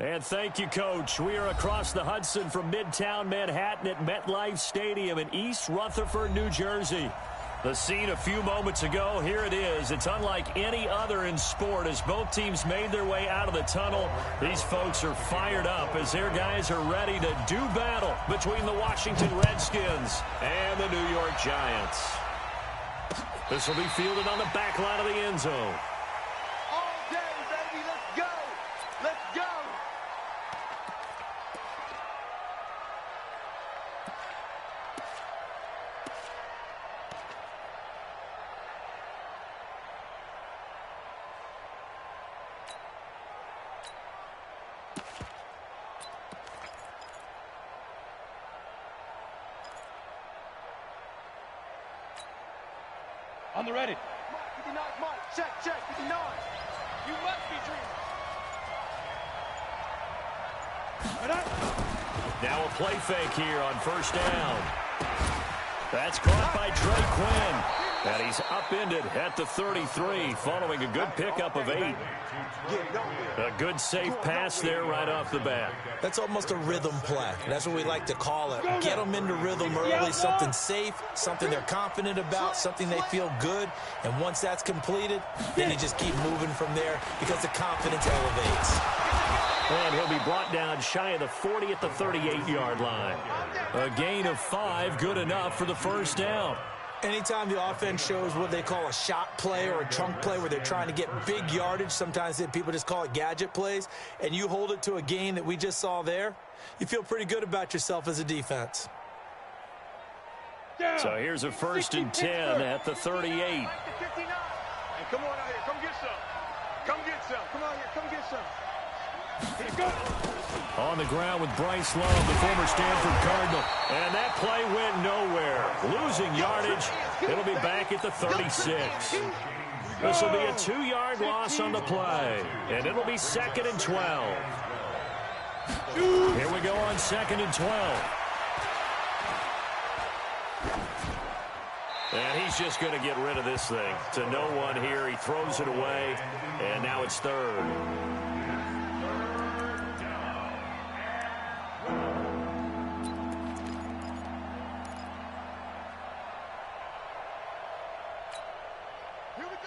And thank you, Coach. We are across the Hudson from Midtown Manhattan at MetLife Stadium in East Rutherford, New Jersey. The scene a few moments ago, here it is. It's unlike any other in sport as both teams made their way out of the tunnel. These folks are fired up as their guys are ready to do battle between the Washington Redskins and the New York Giants. This will be fielded on the back line of the end zone. All day, baby. Let's go. Let's go. On the ready. Mark, 59, Mark. Check, 59. You must be dreaming. Now a play fake here on first down. That's caught by Trey Quinn. And he's upended at the 33 following a good pickup of 8. A good safe pass there right off the bat. That's almost a rhythm play. That's what we like to call it. Get them into rhythm early, something safe, something they're confident about, something they feel good. And once that's completed, then you just keep moving from there because the confidence elevates. And he'll be brought down shy of the 40 at the 38-yard line. A gain of 5, good enough for the first down. Anytime the offense shows what they call a shot play or a chunk play where they're trying to get big yardage, sometimes people just call it gadget plays, and you hold it to a gain that we just saw there, you feel pretty good about yourself as a defense. So here's a first and 10 at the 38. Hey, come on out here. Come get some. Come get some. Come out here. Come get some. Here go. On the ground with Bryce Love, the former Stanford Cardinal. And that play went nowhere. Losing yardage. It'll be back at the 36. This will be a 2-yard loss on the play. And it'll be 2nd and 12. Here we go on 2nd and 12. And he's just going to get rid of this thing. To no one here. He throws it away. And now it's 3rd.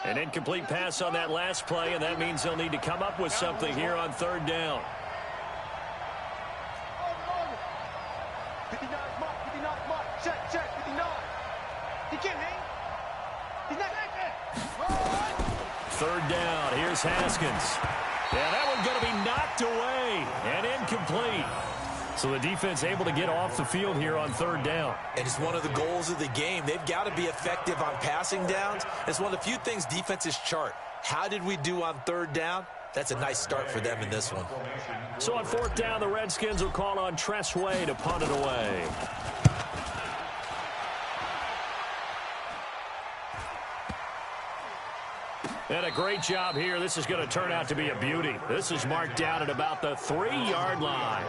An incomplete pass on that last play, and that means they'll need to come up with something here on 3rd down. 59, Mark. Check, 59. He can't hang. He's not. 3rd down. Here's Haskins. Yeah, that one's going to be knocked away and incomplete. So the defense able to get off the field here on 3rd down. And it's one of the goals of the game. They've got to be effective on passing downs. It's one of the few things defenses chart. How did we do on 3rd down? That's a nice start for them in this one. So on 4th down, the Redskins will call on Tress Way to punt it away. And a great job here. This is going to turn out to be a beauty. This is marked down at about the 3-yard line.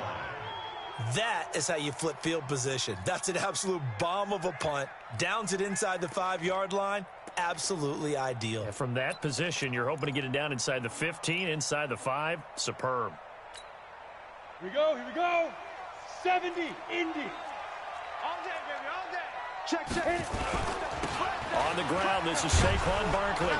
That is how you flip field position. That's an absolute bomb of a punt. Downs it inside the 5-yard line. Absolutely ideal. And from that position, you're hoping to get it down inside the 15, inside the 5. Superb. Here we go. 70, Indy. All day, baby, all day. Check. On the ground, this is Saquon Barkley.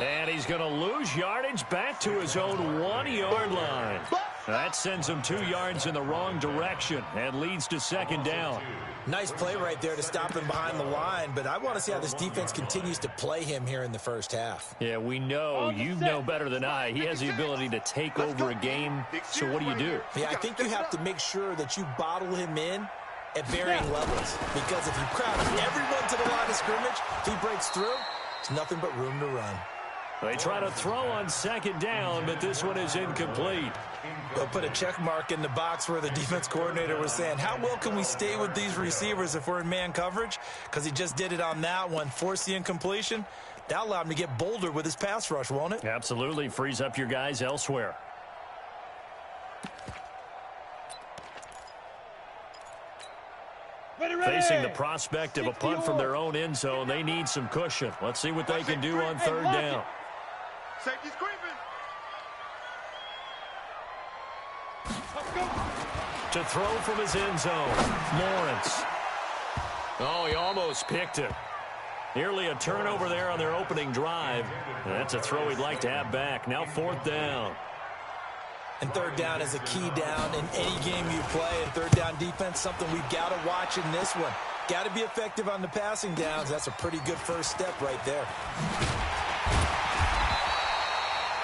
And he's going to lose yardage back to his own 1-yard line. That sends him 2 yards in the wrong direction and leads to 2nd down. Nice play right there to stop him behind the line, but I want to see how this defense continues to play him here in the first half. Yeah, we know, you know better than I, he has the ability to take over a game. So what do? Yeah, I think you have to make sure that you bottle him in at varying levels, because if you crowd everyone to the line of scrimmage, if he breaks through, it's nothing but room to run. They try to throw on 2nd down, but this one is incomplete. They'll put a check mark in the box where the defense coordinator was saying, how well can we stay with these receivers if we're in man coverage? Because he just did it on that one, forced the incompletion. That allowed him to get bolder with his pass rush, won't it? Absolutely. Frees up your guys elsewhere. Facing the prospect of a punt from their own end zone, they need some cushion. Let's see what they can do on 3rd down. Safety's creeping. To throw from his end zone, Lawrence. Oh, he almost picked it. Nearly a turnover there on their opening drive. That's a throw he'd like to have back. Now 4th down. And 3rd down is a key down in any game you play. And 3rd down defense, something we've got to watch in this one. Got to be effective on the passing downs. That's a pretty good first step right there.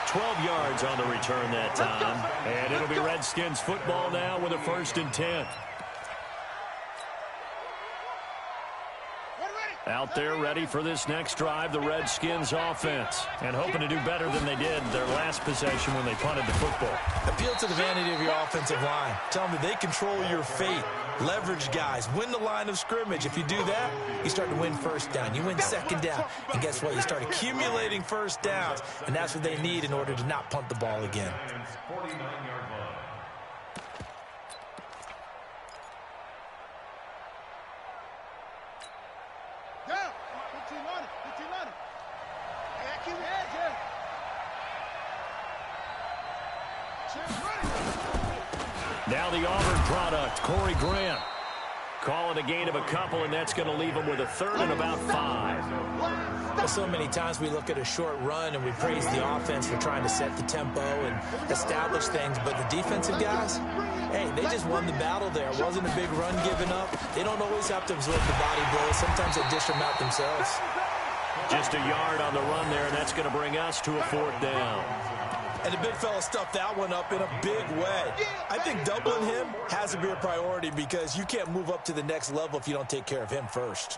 12 yards on the return that time. And it'll be Redskins football now with a 1st and 10. Out there ready for this next drive, the Redskins offense. And hoping to do better than they did their last possession when they punted the football. Appeal to the vanity of your offensive line. Tell them they control your fate. Leverage guys. Win the line of scrimmage. If you do that, you start to win 1st down. You win 2nd down. And guess what? You start accumulating 1st downs. And that's what they need in order to not punt the ball again. Now the Auburn product, Corey Grant. Calling a gain of a couple, and that's going to leave him with a 3rd and about 5. Well, so many times we look at a short run and we praise the offense for trying to set the tempo and establish things, but the defensive guys, hey, they just won the battle there. It wasn't a big run given up. They don't always have to absorb the body blows. Sometimes they dish them out themselves. Just a yard on the run there, and that's going to bring us to a 4th down. And the big fella stuffed that one up in a big way. I think doubling him has to be a priority because you can't move up to the next level if you don't take care of him first.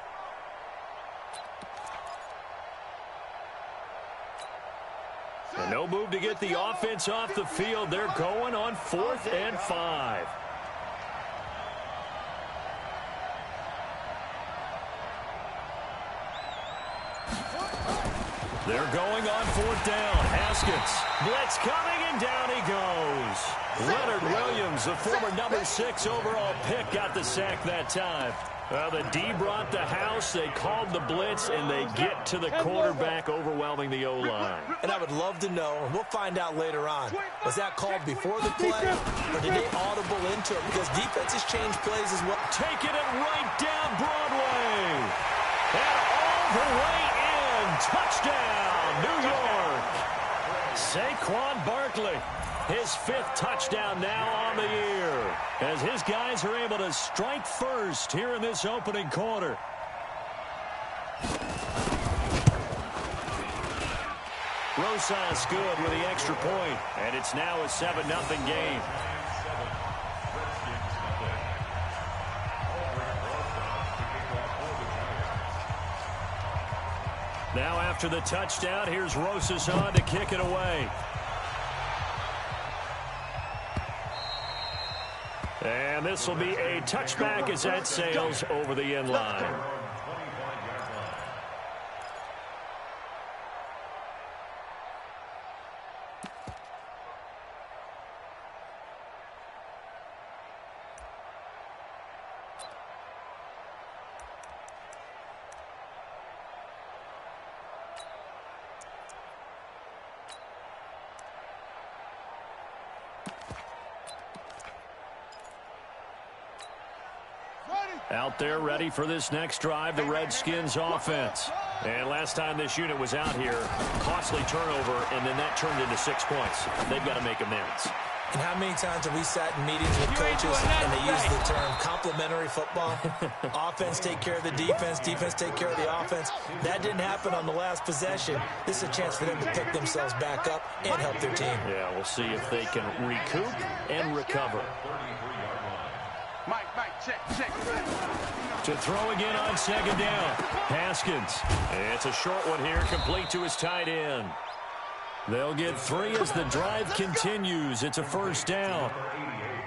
And no move to get the offense off the field. They're going on 4th and 5. They're going on 4th down. Haskins. Blitz coming, and down he goes. Leonard Williams, the former number 6 overall pick, got the sack that time. Well, the D brought the house. They called the blitz, and they get to the quarterback, overwhelming the O-line. And I would love to know, and we'll find out later on, was that called before the play, or did they audible into it? Because defenses change plays as well. Taking it right down Broadway. And all the way in. Touchdown, New York. Saquon Barkley. His 5th touchdown now on the year, as his guys are able to strike first here in this opening quarter. Rosas good with the extra point, and it's now a 7-0 game. Now after the touchdown, here's Rosas on to kick it away. And this will be a touchback as that sails over the end line. Out there ready for this next drive, the Redskins offense. And last time this unit was out here, costly turnover, and then that turned into 6 points. They've got to make amends. And how many times have we sat in meetings with coaches and they use the term complementary football? Offense take care of the defense, defense take care of the offense. That didn't happen on the last possession. This is a chance for them to pick themselves back up and help their team. Yeah, we'll see if they can recoup and recover. Mike, check. To throw again on 2nd down. Haskins. It's a short one here, complete to his tight end. They'll get 3 as the drive continues. It's a 1st down.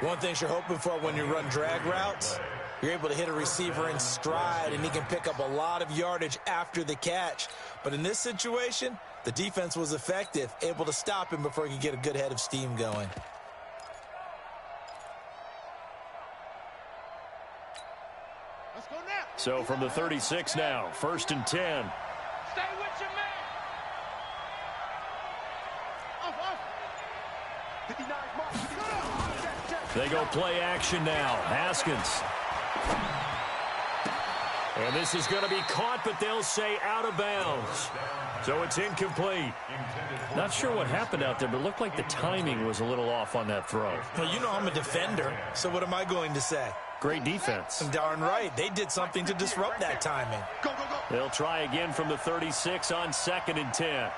One thing you're hoping for when you run drag routes, you're able to hit a receiver in stride, and he can pick up a lot of yardage after the catch. But in this situation, the defense was effective, able to stop him before he could get a good head of steam going. So from the 36 now, 1st and 10. Stay with your man. Off. 59 mark. They go play action now. Haskins. And this is going to be caught, but they'll say out of bounds. So it's incomplete. Not sure what happened out there, but it looked like the timing was a little off on that throw. Well, you know I'm a defender, so what am I going to say? Great defense. Darn right. They did something to disrupt that timing. Go, go, go. They'll try again from the 36 on 2nd and 10.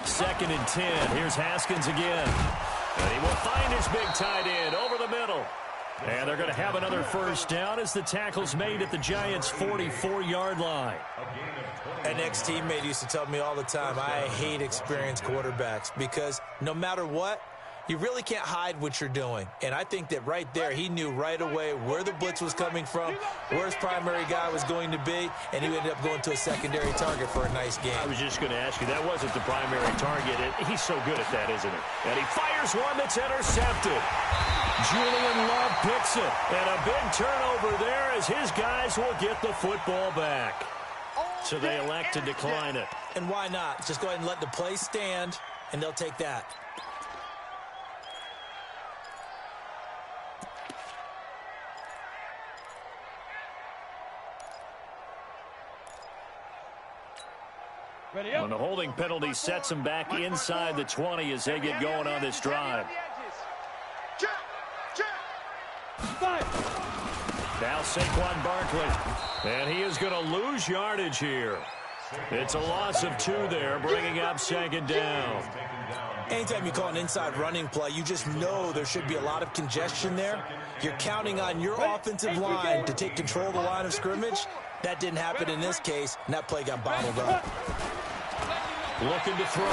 Second and 10. Here's Haskins again. And he will find his big tight end over the middle. And they're going to have another first down as the tackle's made at the Giants' 44-yard line. An ex-teammate used to tell me all the time, I hate experienced quarterbacks because no matter what, you really can't hide what you're doing. And I think that right there, he knew right away where the blitz was coming from, where his primary guy was going to be, and he ended up going to a secondary target for a nice game. I was just going to ask you, that wasn't the primary target. He's so good at that, isn't he? And he fires one that's intercepted. Julian Love picks it. And a big turnover there as his guys will get the football back. So they elect to decline it. And why not? Just go ahead and let the play stand, and they'll take that. And the holding penalty sets them back inside the 20 as they get going on this drive. Now Saquon Barkley. And he is going to lose yardage here. It's a loss of 2 there, bringing up 2nd down. Anytime you call an inside running play, you just know there should be a lot of congestion there. You're counting on your offensive line to take control of the line of scrimmage. That didn't happen in this case, and that play got bottled up. Looking to throw.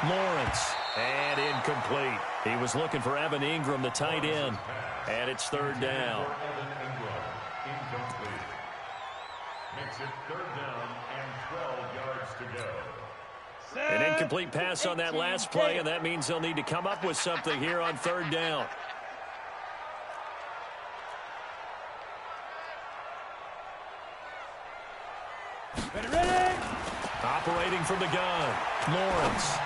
Lawrence. And incomplete. He was looking for Evan Ingram, the tight end. And it's 3rd down. Incomplete. Makes it 3rd down and 12 yards to go. An incomplete pass on that last play, and that means they'll need to come up with something here on 3rd down. Ready? Operating from the gun, Lawrence.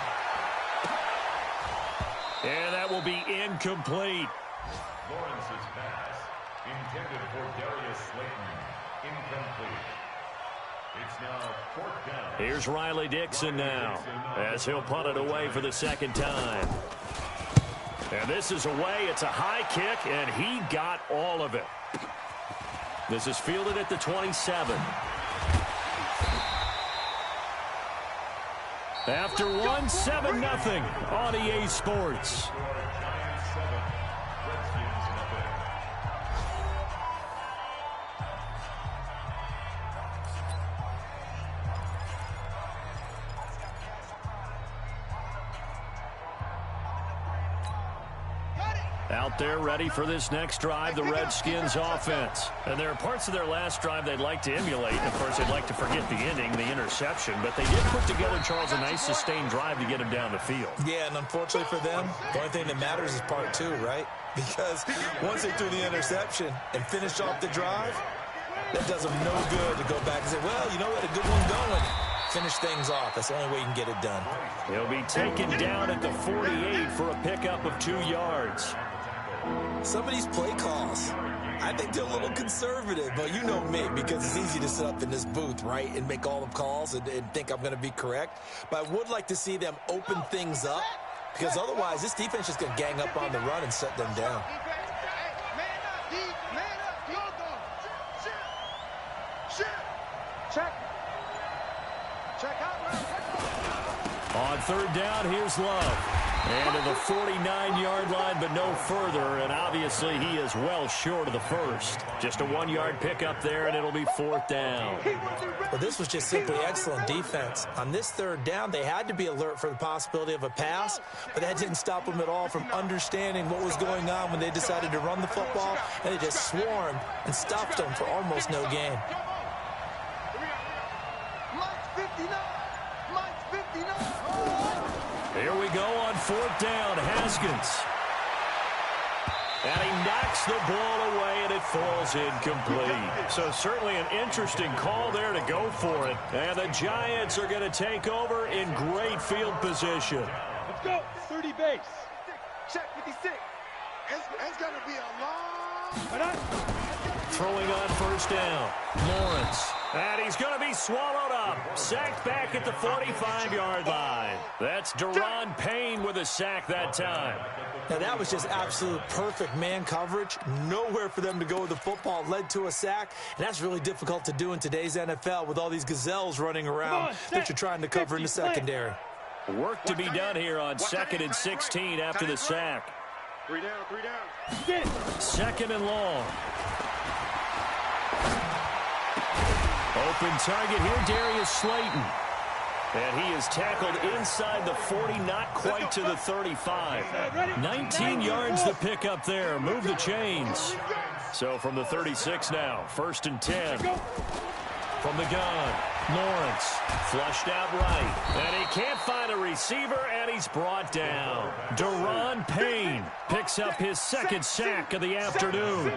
And that will be incomplete. Lawrence's pass, intended for Darius Slayton, incomplete. It's now 4th down. Here's Riley Dixon now, as he'll punt it away for the 2nd time. And this is away. It's a high kick, and he got all of it. This is fielded at the 27. After 7-0 on EA Sports. Out there ready for this next drive, the Redskins offense. And there are parts of their last drive they'd like to emulate. And, of course, they'd like to forget the inning, the interception. But they did put together, Charles, a nice sustained drive to get him down the field. Yeah, and unfortunately for them, the only thing that matters is part 2, right? Because once they threw the interception and finished off the drive, that does them no good to go back and say, well, you know what, a good one going. Finish things off. That's the only way you can get it done. He'll be taken down at the 48 for a pickup of 2 yards. Some of these play calls, I think they're a little conservative, but you know me, because it's easy to sit up in this booth, right, and make all the calls and think I'm going to be correct. But I would like to see them open things up, because otherwise this defense is going to gang up on the run and shut them down. On 3rd down, here's Love. And to the 49-yard line, but no further. And obviously, he is well short of the first. Just a 1-yard pickup there, and it'll be 4th down. Well, this was just simply excellent defense. On this 3rd down, they had to be alert for the possibility of a pass, but that didn't stop them at all from understanding what was going on when they decided to run the football, and they just swarmed and stuffed them for almost no gain. Here we go on 4th down. Haskins. And he knocks the ball away, and it falls incomplete. So certainly an interesting call there to go for it. And the Giants are going to take over in great field position. Let's go. 30 base. Check 56. It's going to be a long... Throwing on first down. Lawrence. And he's going to be swallowed up. Sacked back at the 45-yard line. That's Deron Payne with a sack that time. Now, that was just absolute perfect man coverage. Nowhere for them to go with the football. Led to a sack. And that's really difficult to do in today's NFL with all these gazelles running around that you're trying to cover in the secondary. Work to be done here on 2nd and 16 after the sack. 3 down, 3 down. Get it. 2nd and long. Open target here, Darius Slayton. And he is tackled inside the 40, not quite to the 35. 19 yards the pick up there. Move the chains. So from the 36 now, 1st and 10. From the gun, Lawrence flushed out right. And he can't find a receiver, and he's brought down. Deron Payne picks up his 2nd sack of the afternoon.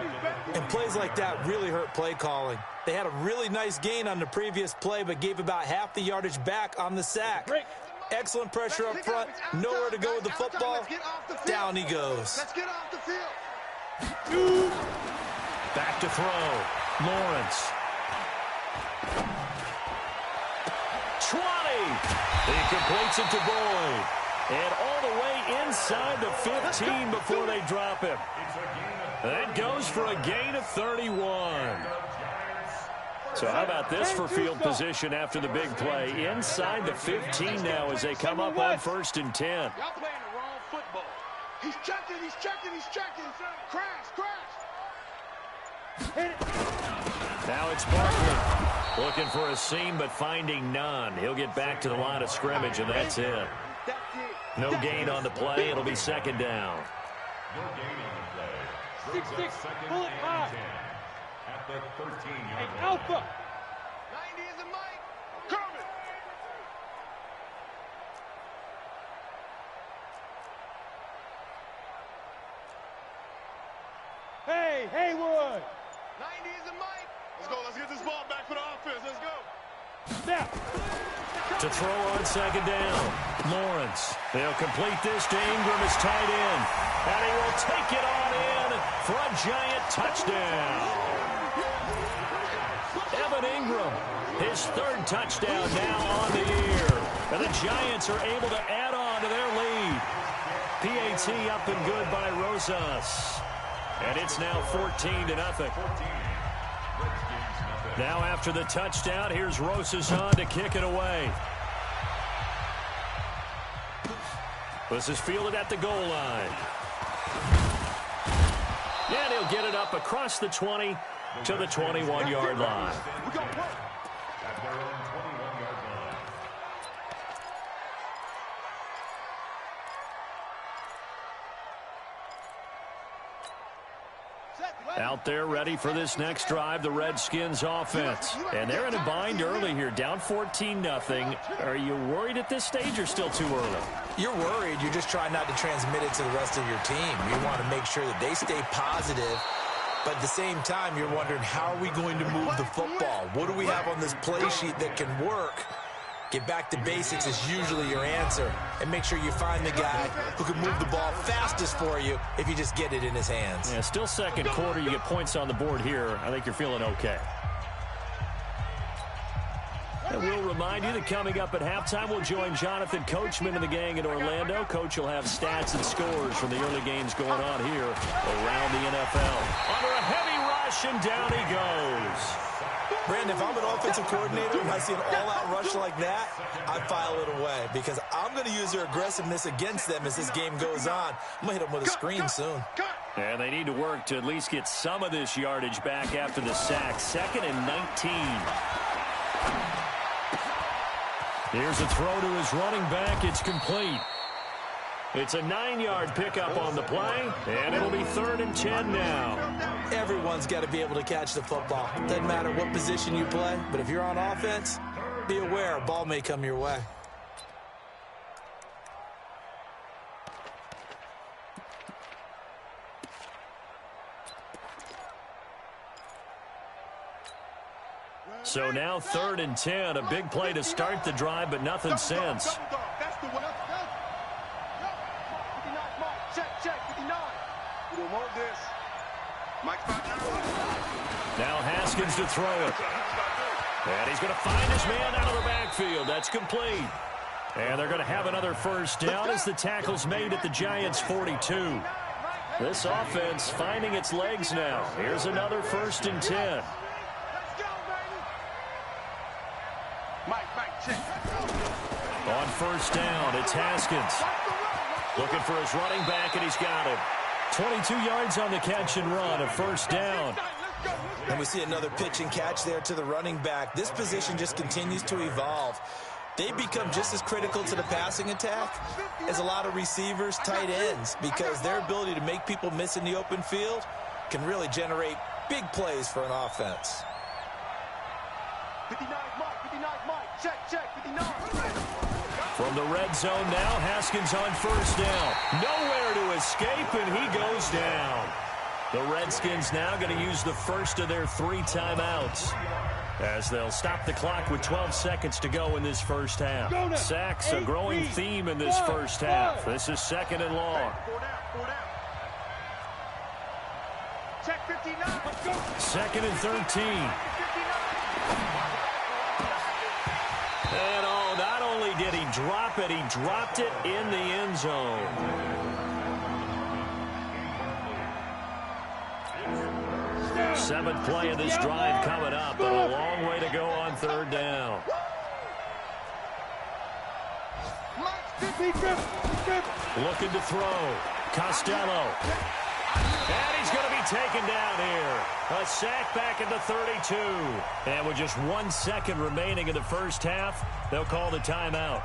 And plays like that really hurt play calling. They had a really nice gain on the previous play, but gave about half the yardage back on the sack. Excellent pressure up front. Nowhere to go with the football. Down he goes. Let's get off the field. Back to throw. Lawrence. 20. He completes it to Boyd. And all the way inside the 15 before they drop him. That goes for a gain of 31. So how about this for field position after the big play? Inside the 15 now as they come up on 1st and 10. Y'all playing the wrong football. He's checking, he's checking, he's checking. Crash, crash. Now it's Barkley looking for a seam but finding none. He'll get back to the line of scrimmage, and that's it. No gain on the play. It'll be 2nd down. No gain on the play. 6-6, pull it high. At the 13-yard Hey, line. Alpha. 90 is a mic. Coming. Hey, Haywood. 90 is a mic. Let's go. Let's get this ball back for the offense. Let's go. Snap. To throw on 2nd down. Lawrence. They'll complete this to Ingram as tight end. And he will take it on in for a Giant touchdown. Evan Ingram, his 3rd touchdown now on the year. And the Giants are able to add on to their lead. PAT up and good by Rosas. And it's now 14-0. Now after the touchdown, here's Rosas on to kick it away. This is fielded at the goal line. And he'll get it up across the 20 to the 21-yard line. At their own 21-yard line. Out there ready for this next drive, the Redskins offense. And they're in a bind early here, down 14-0. Are you worried at this stage or still too early? You're worried. You're just trying not to transmit it to the rest of your team. You want to make sure that they stay positive. But at the same time, you're wondering, how are we going to move the football? What do we have on this play sheet that can work? Get back to basics is usually your answer. And make sure you find the guy who can move the ball fastest for you if you just get it in his hands. Yeah, still 2nd quarter. You get points on the board here. I think you're feeling okay. And we'll remind you that coming up at halftime, we'll join Jonathan Coachman and the gang in Orlando. Coach will have stats and scores from the early games going on here around the NFL. Under a heavy rush, and down he goes. Brandon, if I'm an offensive coordinator and I see an all-out rush like that, I file it away because I'm going to use their aggressiveness against them as this game goes on. I'm going to hit them with a screen soon. And they need to work to at least get some of this yardage back after the sack. 2nd and 19. Here's a throw to his running back. It's complete. It's a 9-yard pickup on the play, and it'll be 3rd and 10 now. Everyone's got to be able to catch the football. Doesn't matter what position you play, but if you're on offense, be aware a ball may come your way. So now 3rd and 10. A big play to start the drive, but nothing since. That's the one. 59, Mike. Check, 59. We don't want this. Mike's back now. Now Haskins to throw it. And he's going to find his man out of the backfield. That's complete. And they're going to have another first down as the tackle's made at the Giants' 42. This offense finding its legs now. Here's another 1st and 10. Let's go, baby. Mike, check. On 1st down, it's Haskins. Looking for his running back, and he's got him. 22 yards on the catch and run, a 1st down. And we see another pitch and catch there to the running back. This position just continues to evolve. They become just as critical to the passing attack as a lot of receivers, tight ends, because their ability to make people miss in the open field can really generate big plays for an offense. 59, Mike. Check, 59. From the red zone now, Haskins on 1st down. Nowhere to escape, and he goes down. The Redskins now going to use the first of their 3 timeouts, as they'll stop the clock with 12 seconds to go in this first half. Sacks, a growing theme in this first half. This is 2nd and long. 4 down. Check 59. 2nd and 13. And not only did he drop it, he dropped it in the end zone. Seventh play of this drive coming up, but a long way to go on 3rd down. Looking to throw. Costello. And he's going to be taken down here. A sack back at the 32. And with just 1 second remaining in the first half, they'll call the timeout.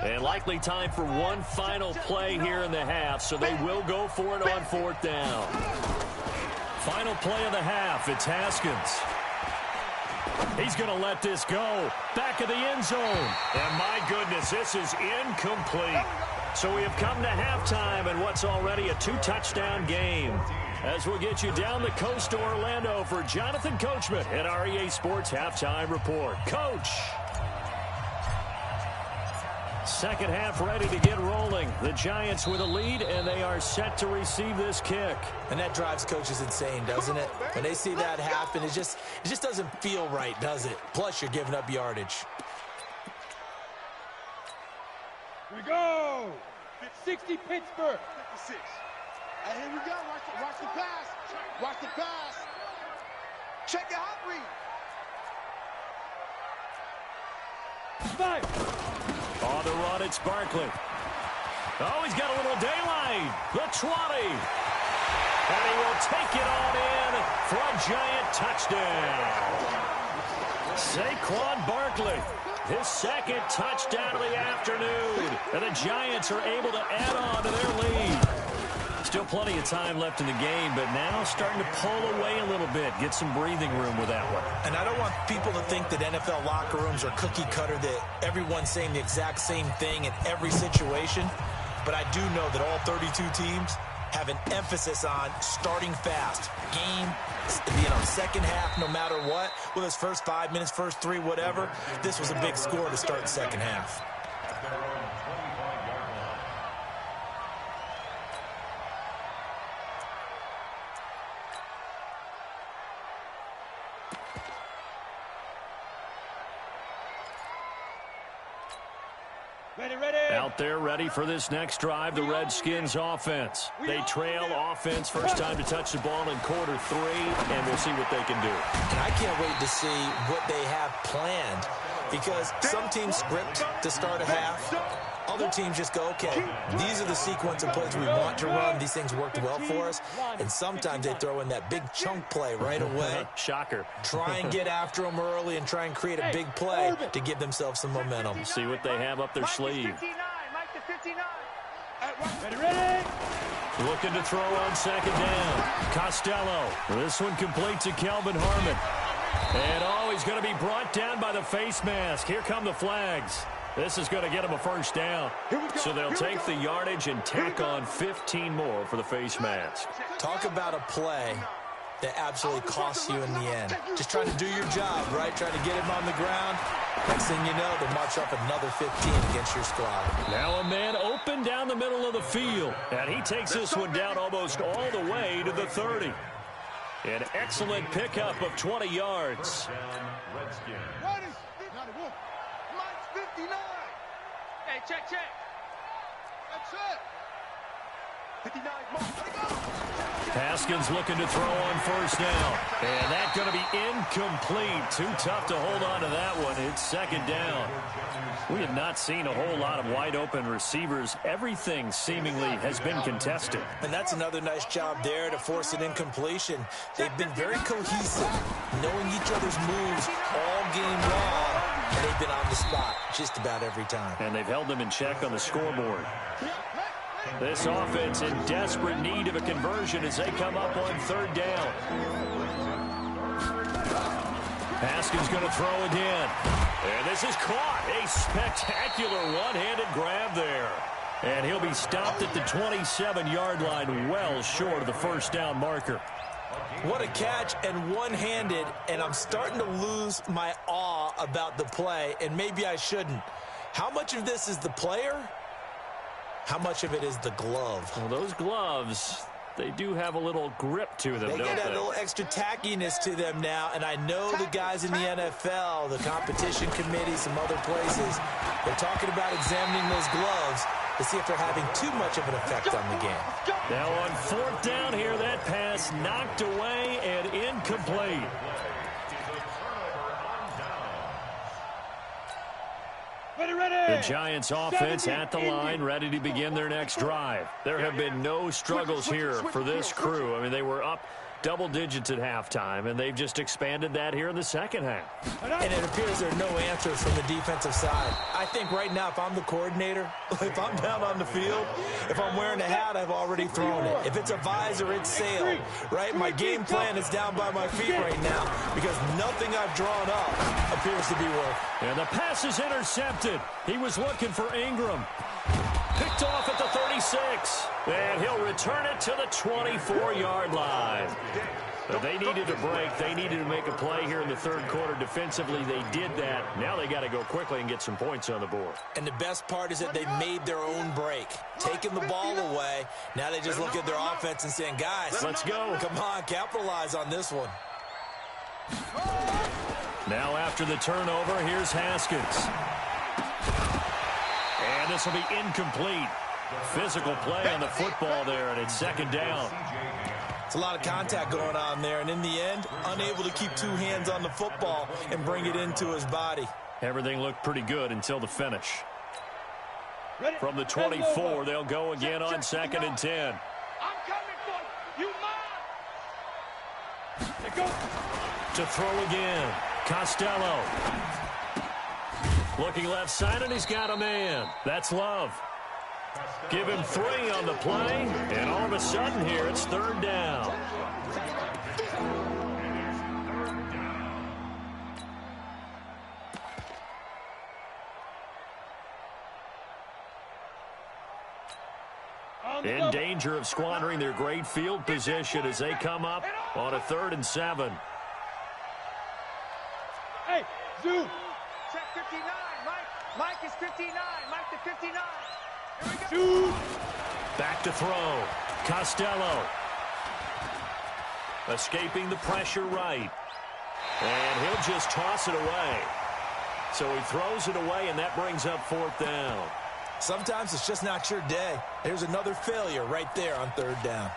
And likely time for one final play here in the half, so they will go for it on 4th down. Final play of the half, it's Haskins. He's going to let this go. Back of the end zone. And my goodness, this is incomplete. So we have come to halftime in what's already a 2-touchdown game. As we'll get you down the coast to Orlando for Jonathan Coachman at our EA Sports Halftime Report. Coach! Second half ready to get rolling. The Giants with a lead, and they are set to receive this kick. And that drives coaches insane, doesn't it? When they see that happen, it just doesn't feel right, does it? Plus, you're giving up yardage. Here we go. 60 Pittsburgh. 56. Hey, here we go. Watch the pass. Watch the pass. Check your hot read. 5. On the run, it's Barkley. Oh, he's got a little daylight. The 20. And he will take it on in for a Giant touchdown. Saquon Barkley, his 2nd touchdown of the afternoon. And the Giants are able to add on to their lead. Still plenty of time left in the game, but now starting to pull away a little bit, get some breathing room with that one. And I don't want people to think that NFL locker rooms are cookie cutter, that everyone's saying the exact same thing in every situation. But I do know that all 32 teams have an emphasis on starting fast. Game being on second half no matter what. Whether it's first 5 minutes, first 3, whatever. This was a big score to start the second half. Out there ready for this next drive, the Redskins offense. They trail offense, first time to touch the ball in quarter 3, and we'll see what they can do. And I can't wait to see what they have planned, because some teams script to start a half. Other teams just go, okay, these are the sequence of plays we want to run. These things worked well for us. And sometimes they throw in that big chunk play right away. Shocker. Try and get after them early and try and create a big play to give themselves some momentum. See what they have up their sleeve. Mike the 59. Ready? Looking to throw on second down. Costello. This one complete to Kelvin Harmon. And he's going to be brought down by the face mask. Here come the flags. This is going to get him a first down. So they'll take the yardage and tack on 15 more for the face mask. Talk about a play that absolutely costs you in the end. Just trying to do your job, right? Trying to get him on the ground. Next thing you know, they'll march up another 15 against your squad. Now a man open down the middle of the field. And he takes this one down almost all the way to the 30. An excellent pickup of 20 yards. Ready? Mike's 59. Hey, check. That's it. 59, Mike. Haskins looking to throw on first down. And that's going to be incomplete. Too tough to hold on to that one. It's second down. We have not seen a whole lot of wide open receivers. Everything seemingly has been contested. And that's another nice job there to force an incompletion. They've been very cohesive, knowing each other's moves all game long. And they've been on the spot just about every time. And they've held them in check on the scoreboard. This offense in desperate need of a conversion as they come up on third down. Haskins going to throw again. And this is caught. A spectacular one-handed grab there. And he'll be stopped at the 27-yard line, well short of the first down marker. What a catch, and one-handed, and I'm starting to lose my awe about the play, and maybe I shouldn't. How much of this is the player? How much of it is the glove? Well, those gloves, they do have a little grip to them, They don't get that they? little extra tackiness to them now, and I know the guys in the NFL, the competition committee, some other places, they're talking about examining those gloves to see if they're having too much of an effect on the game. Now on fourth down here, that pass knocked away and incomplete. Ready. The Giants offense at the line, ready to begin their next drive. There have been no struggles here for this crew. I mean, they were up double digits at halftime, and they've just expanded that here in the second half. And it appears there are no answers from the defensive side. I think right now, if I'm the coordinator, if I'm down on the field, if I'm wearing a hat, I've already thrown it. If it's a visor, it's sailed, right? My game plan is down by my feet right now because nothing I've drawn up appears to be working. And the pass is intercepted. He was looking for Ingram. Picked off at the 36. And he'll return it to the 24-yard line. But they needed a break. They needed to make a play here in the third quarter. Defensively, they did that. Now they got to go quickly and get some points on the board. And the best part is that they made their own break, taking the ball away. Now they just look at their offense and saying, guys, Let's go. Come on, capitalize on this one. Now after the turnover, here's Haskins. And this will be incomplete. Physical play on the football there, and it's second down. It's a lot of contact going on there, and in the end, unable to keep two hands on the football and bring it into his body. Everything looked pretty good until the finish. From the 24, they'll go again on second and 10. I'm coming for you. You mine. They go. To throw again. Costello. Looking left side, and he's got a man. That's Love. Give him 3 on the play, and all of a sudden here, it's third down. In danger of squandering their great field position as they come up on a 3rd and 7. Hey, zoom. Check 59, Mike. Mike is 59. Mike the 59. Here we go. Zoom. Back to throw. Costello. Escaping the pressure right. And he'll just toss it away. So he throws it away, and that brings up 4th down. Sometimes it's just not your day. There's another failure right there on 3rd down.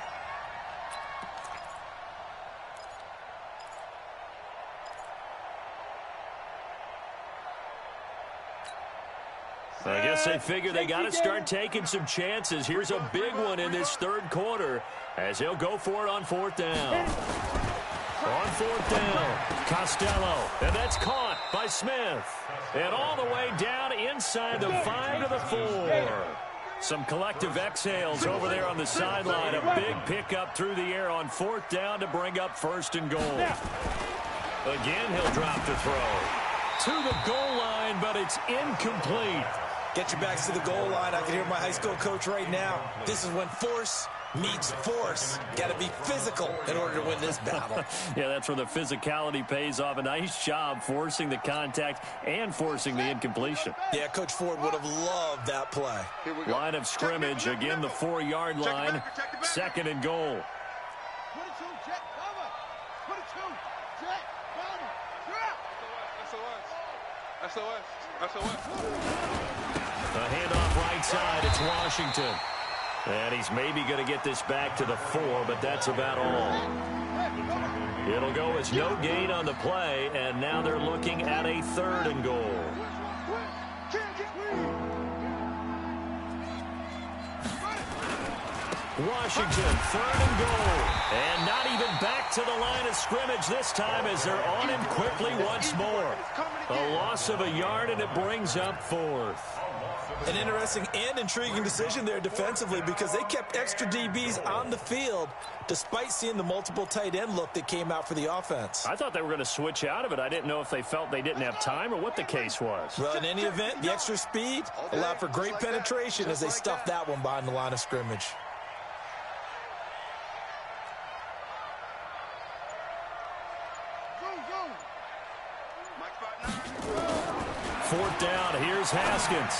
I guess they figure they got to start taking some chances. Here's a big one in this third quarter as he'll go for it on fourth down. On fourth down, Costello, and that's caught by Smith. And all the way down inside the 5 to the 4. Some collective exhales over there on the sideline. A big pickup through the air on fourth down to bring up first and goal. Again, he'll drop to throw. To the goal line, but it's incomplete. Get your backs to the goal line. I can hear my high school coach right now. This is when force meets force. Got to be physical in order to win this battle. Yeah, that's where the physicality pays off. A nice job forcing the contact and forcing the incompletion. Yeah, Coach Ford would have loved that play. Line of scrimmage, again the 4-yard line. Second and goal. 22, jet, cover. 22, jet, cover. A handoff right side. It's Washington. And he's maybe going to get this back to the 4, but that's about all. It'll go as no gain on the play, and now they're looking at a third and goal. Washington, third and goal. And not even back to the line of scrimmage this time as they're on him quickly once more. A loss of a yard, and it brings up fourth. An interesting and intriguing decision there defensively because they kept extra DBs on the field despite seeing the multiple tight end look that came out for the offense. I thought they were going to switch out of it. I didn't know if they felt they didn't have time or what the case was. Well, in any event, the extra speed allowed for great penetration as they stuffed that one behind the line of scrimmage. Fourth down, here's Haskins.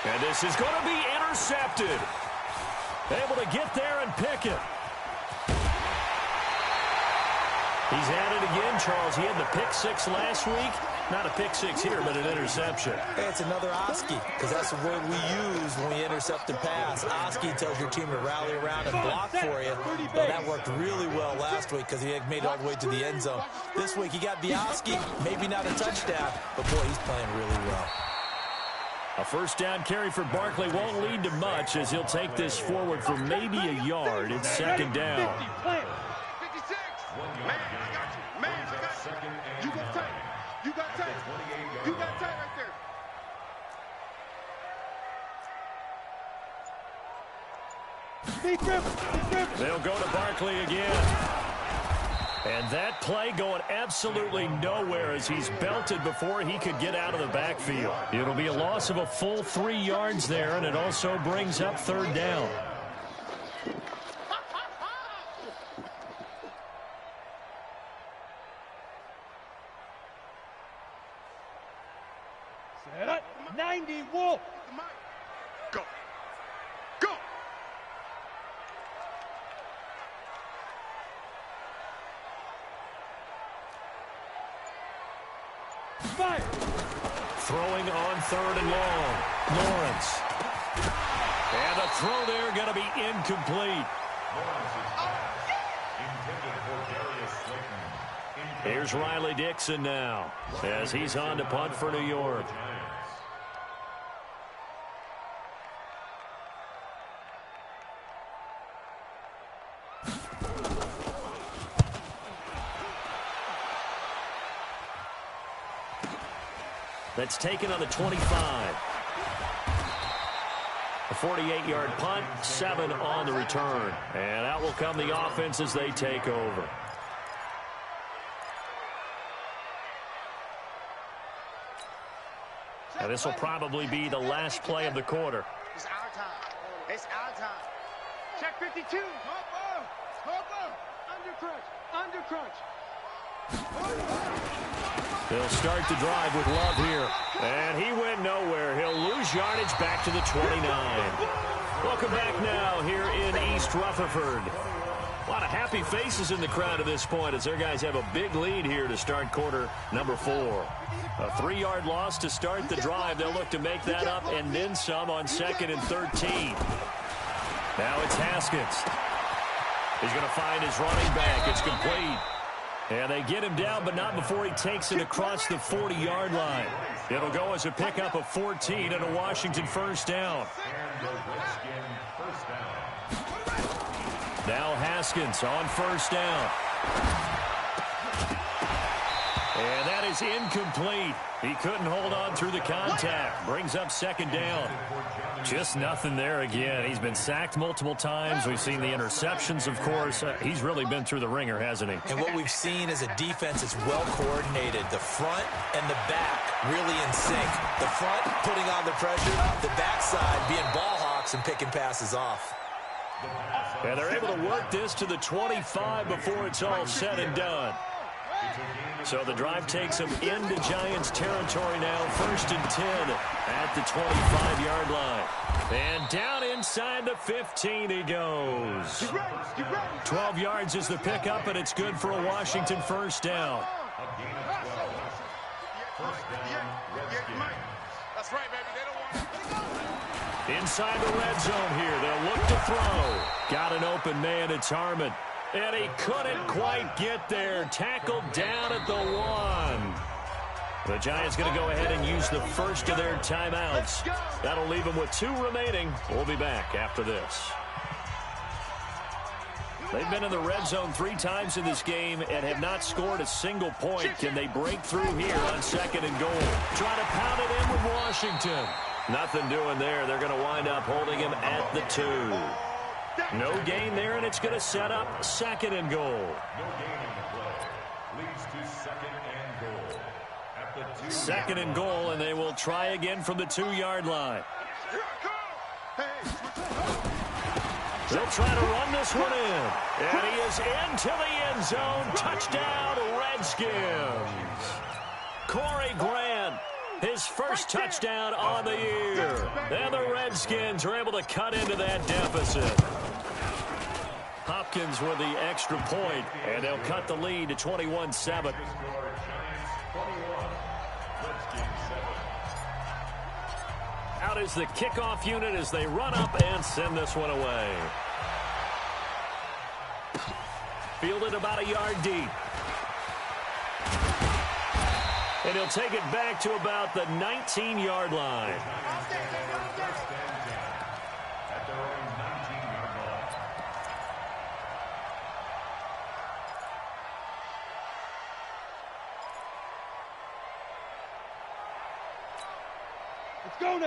And this is going to be intercepted. Able to get there and pick it. He's at it again, Charles. He had the pick six last week. Not a pick six here, but an interception. Hey, it's another Oski, because that's the word we use when we intercept a pass. Oski tells your team to rally around and block for you. Well, that worked really well last week because he had made it all the way to the end zone. This week he got the Oski, maybe not a touchdown, but boy, he's playing really well. A first down carry for Barkley won't lead to much as he'll take this forward for maybe a yard. It's second down. 56. Man, I got you. Man, I got you. You got tight. You got tight. You got tight right Deep rip. They'll go to Barkley again. And that play going absolutely nowhere as he's belted before he could get out of the backfield. It'll be a loss of a full 3 yards there, and it also brings up third down. Set up. 90, Wolf. Go. Go. Fire. Throwing on third and long. Lawrence. And a throw there going to be incomplete. Here's Riley Dixon now as he's on to punt for New York. That's taken on the 25. A 48-yard punt, 7 on the return. And out will come the offense as they take over. Now this will probably be the last play of the quarter. It's our time. It's our time. Check 52. Hopper. Under crunch. They'll start the drive with Love here. And he went nowhere. He'll lose yardage back to the 29. Welcome back now here in East Rutherford. A lot of happy faces in the crowd at this point as their guys have a big lead here to start quarter number 4. A 3-yard loss to start the drive. They'll look to make that up and then some on 2nd and 13. Now it's Haskins. He's going to find his running back. It's complete. And they get him down, but not before he takes it across the 40-yard line. It'll go as a pickup of 14 and a Washington first down. Now Haskins on first down. And that is incomplete. He couldn't hold on through the contact. Brings up second down. Just nothing there again. He's been sacked multiple times. We've seen the interceptions, of course. He's really been through the ringer, hasn't he? And what we've seen is a defense that's well coordinated. The front and the back really in sync. The front putting on the pressure. The backside being ball hawks and picking passes off. And they're able to work this to the 25 before it's all said and done. So the drive takes them into Giants territory now. 1st and 10 at the 25-yard line. And down inside the 15 he goes. 12 yards is the pickup, and it's good for a Washington first down. That's right, baby. They don't want Inside the red zone here. They'll look to throw. Got an open man. It's Harmon. And he couldn't quite get there. Tackled down at the 1. The Giants going to go ahead and use the first of their timeouts. That'll leave them with 2 remaining. We'll be back after this. They've been in the red zone 3 times in this game and have not scored a single point. Can they break through here on 2nd and goal? Try to pound it in with Washington. Nothing doing there. They're going to wind up holding him at the 2. No gain there, and it's going to set up 2nd and goal. No gain in the play. Leads to 2nd and goal. At the 2. 2nd and goal, and they will try again from the 2-yard line. They'll try to run this one in. And he is into the end zone. Touchdown, Redskins. Corey Grant, his first touchdown on the year. And the Redskins are able to cut into that deficit. Hopkins with the extra point, and they'll cut the lead to 21-7. Out is the kickoff unit as they run up and send this one away. Fielded about a yard deep. And he'll take it back to about the 19-yard line.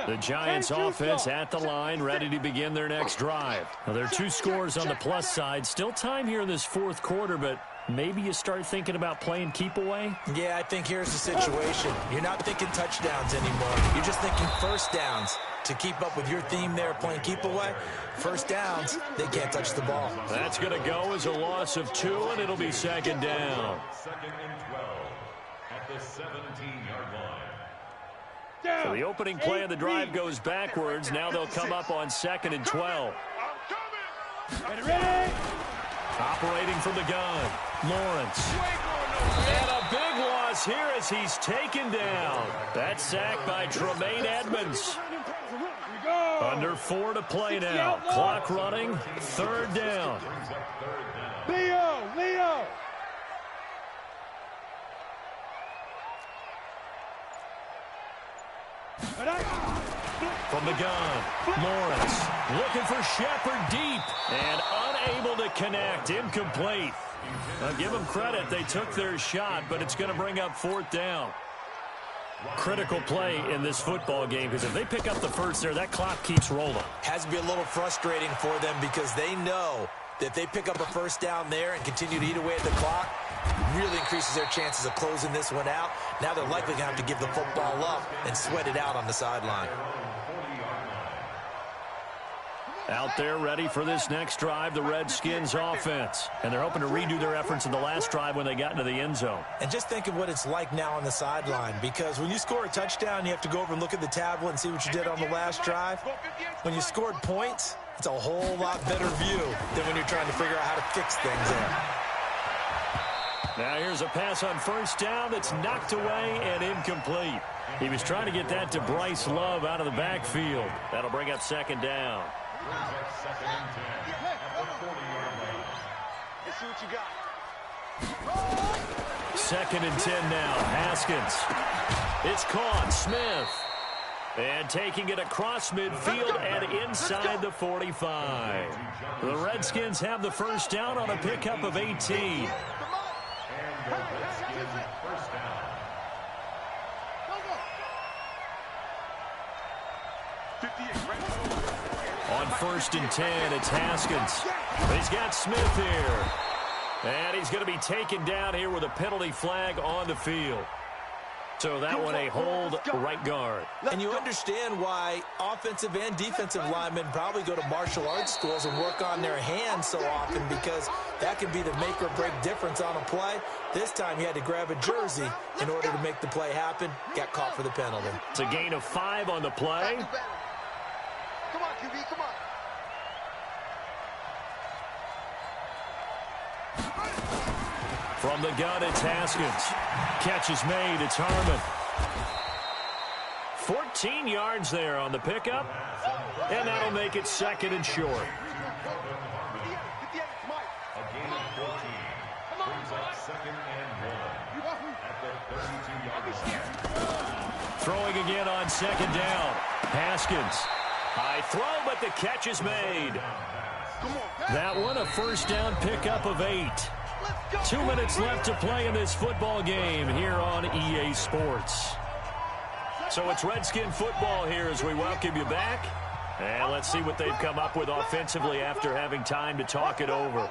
The Giants offense at the line, ready to begin their next drive. Now, there are 2 scores on the plus side. Still time here in this 4th quarter, but maybe you start thinking about playing keep away? Yeah, I think here's the situation. You're not thinking touchdowns anymore. You're just thinking first downs. To keep up with your theme there, playing keep away, first downs, they can't touch the ball. That's going to go as a loss of 2, and it'll be 2nd down. 2nd and 12 at the 17-yard line. So the opening play of the drive goes backwards. Now they'll come up on 2nd and 12. Ready? Operating from the gun, Lawrence. And a big loss here as he's taken down. That sack by Tremaine Edmonds. Under 4 to play now. Clock running, 3rd down. Leo! From the gun, Lawrence looking for Shepard deep and unable to connect. Incomplete. Now give them credit. They took their shot, but it's going to bring up 4th down. Critical play in this football game because if they pick up the first there, that clock keeps rolling. Has to be a little frustrating for them because they know that if they pick up a first down there and continue to eat away at the clock, really increases their chances of closing this one out. Now they're likely going to have to give the football up and sweat it out on the sideline. Out there ready for this next drive, the Redskins offense. And they're hoping to redo their efforts in the last drive when they got into the end zone. And just think of what it's like now on the sideline, because when you score a touchdown, you have to go over and look at the tablet and see what you did on the last drive. When you scored points, it's a whole lot better view than when you're trying to figure out how to fix things there. Now here's a pass on first down that's knocked away and incomplete. He was trying to get that to Bryce Love out of the backfield. That'll bring up 2nd down. Let's see what you got. 2nd and 10 now. Haskins. It's caught. Smith. And taking it across midfield and inside the 45. The Redskins have the first down on a pickup of 18. And the Redskins first down. On 1st and 10, it's Haskins. He's got Smith here. And he's going to be taken down here with a penalty flag on the field. So that one a hold right guard. And you understand why offensive and defensive linemen probably go to martial arts schools and work on their hands so often, because that can be the make or break difference on a play. This time he had to grab a jersey in order to make the play happen. Got caught for the penalty. It's a gain of 5 on the play. Come on, QB, come on. From the gun, it's Haskins. Catch is made. It's Harmon. 14 yards there on the pickup. And that'll make it 2nd and short. A gain of 14. Brings up 2nd and 1 at the 32-yard line. Throwing again on 2nd down. Haskins. High throw, but the catch is made. That one a first down pickup of 8. 2 minutes left to play in this football game here on EA Sports. So it's Redskin football here as we welcome you back. And let's see what they've come up with offensively after having time to talk it over.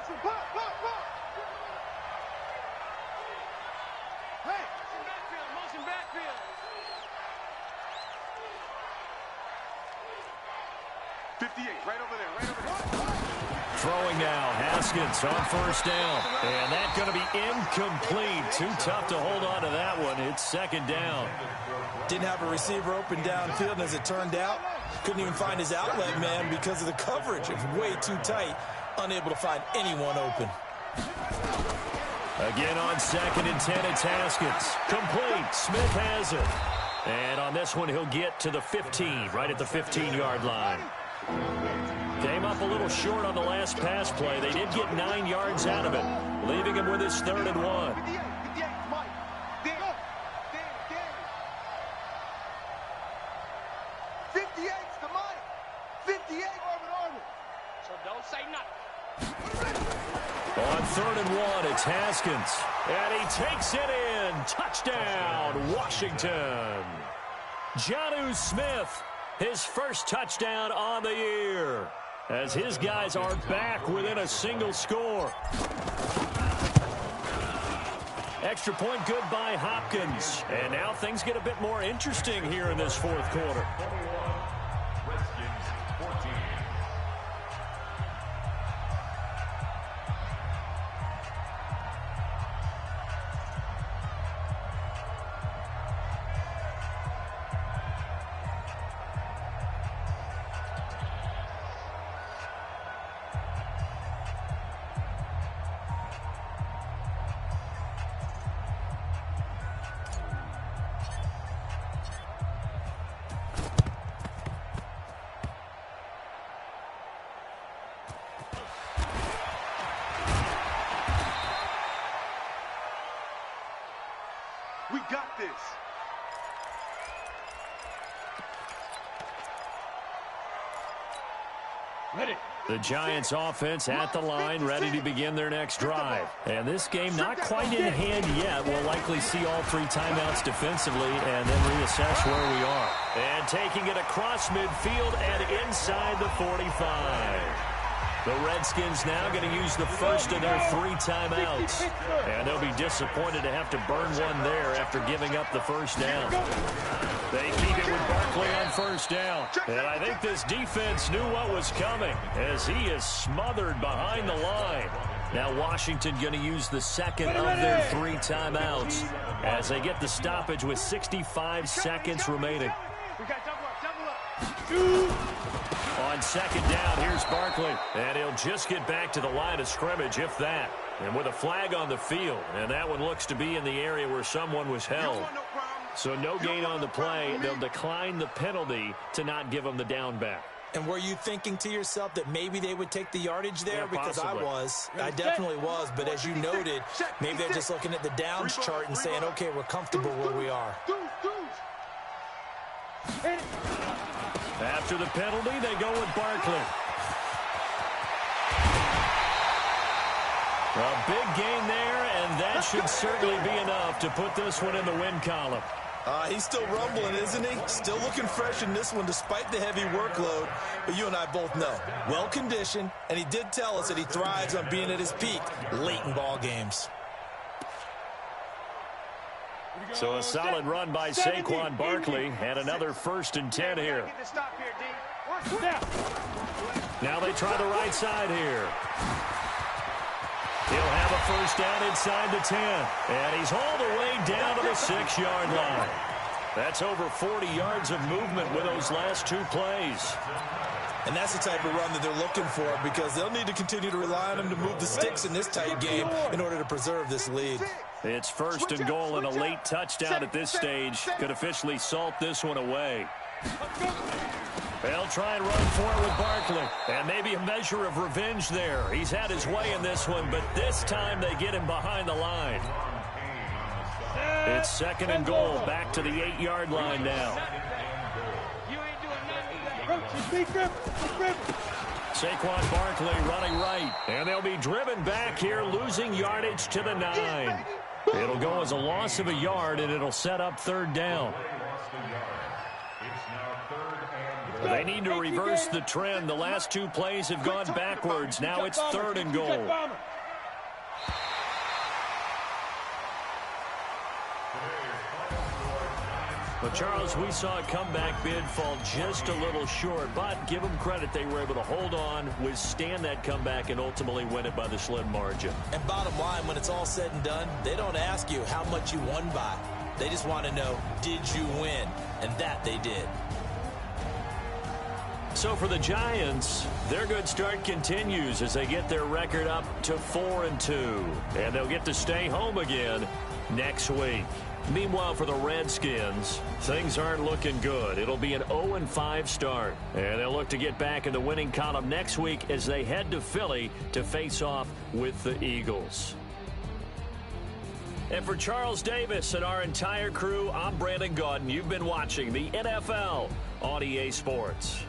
Throwing now, Haskins on 1st down. And that's going to be incomplete. Too tough to hold on to that one. It's 2nd down. Didn't have a receiver open downfield, and as it turned out, couldn't even find his outlet man because of the coverage. It was way too tight, unable to find anyone open. Again on 2nd and 10, it's Haskins. Complete. Smith has it. And on this one, he'll get to the 15, right at the 15-yard line. Came up a little short on the last pass play. They did get 9 yards out of it, leaving him with his 3rd and 1. 58's the money. 58. So don't say nothing. On 3rd and 1, it's Haskins. And he takes it in. Touchdown, Washington. Jonnu Smith, his first touchdown on the year, as his guys are back within a single score. Extra point good by Hopkins. And now things get a bit more interesting here in this 4th quarter. 21, Redskins 14. We got this. Ready. The Giants offense at the line, ready to begin their next drive. And this game not quite in hand yet. We'll likely see all 3 timeouts defensively and then reassess where we are. And taking it across midfield and inside the 45. The Redskins now going to use the first of their 3 timeouts. And they'll be disappointed to have to burn one there after giving up the first down. They keep it with Barkley on 1st down. And I think this defense knew what was coming as he is smothered behind the line. Now Washington going to use the 2nd of their 3 timeouts as they get the stoppage with 65 seconds remaining. We got double up. On 2nd down, here's Barkley. And he'll just get back to the line of scrimmage, if that. And with a flag on the field. And that one looks to be in the area where someone was held. So no gain on the play. They'll decline the penalty to not give him the down back. And were you thinking to yourself that maybe they would take the yardage there? Yeah, because possibly. I definitely was. But as you noted, maybe they're just looking at the downs chart and saying, okay, we're comfortable where we are. After the penalty, they go with Barkley. A big gain there, and that should certainly be enough to put this one in the win column. He's still rumbling, isn't he? Still looking fresh in this one despite the heavy workload. But you and I both know, well-conditioned, and he did tell us that he thrives on being at his peak late in ball games. So a solid run by Saquon Barkley, and another 1st and 10 here. Now they try the right side here. He'll have a 1st down inside the 10. And he's hauled away down to the 6-yard line. That's over 40 yards of movement with those last 2 plays. And that's the type of run that they're looking for, because they'll need to continue to rely on him to move the sticks in this tight game in order to preserve this lead. It's 1st and goal, and a late touchdown at this stage could officially salt this one away. They'll try and run for it with Barkley. And maybe a measure of revenge there. He's had his way in this one, but this time they get him behind the line. It's 2nd and goal, back to the 8-yard line now. Saquon Barkley running right. And they'll be driven back here, losing yardage to the 9. It'll go as a loss of a yard, and it'll set up 3rd down. They need to reverse the trend. The last 2 plays have gone backwards. Now it's 3rd and goal. But, Charles, we saw a comeback bid fall just a little short, but give them credit. They were able to hold on, withstand that comeback, and ultimately win it by the slim margin. And bottom line, when it's all said and done, they don't ask you how much you won by. They just want to know, did you win? And that they did. So for the Giants, their good start continues as they get their record up to 4-2. And they'll get to stay home again next week. Meanwhile, for the Redskins, things aren't looking good. It'll be an 0-5 start. And they'll look to get back in the winning column next week as they head to Philly to face off with the Eagles. And for Charles Davis and our entire crew, I'm Brandon Gaudin. You've been watching the NFL on EA Sports.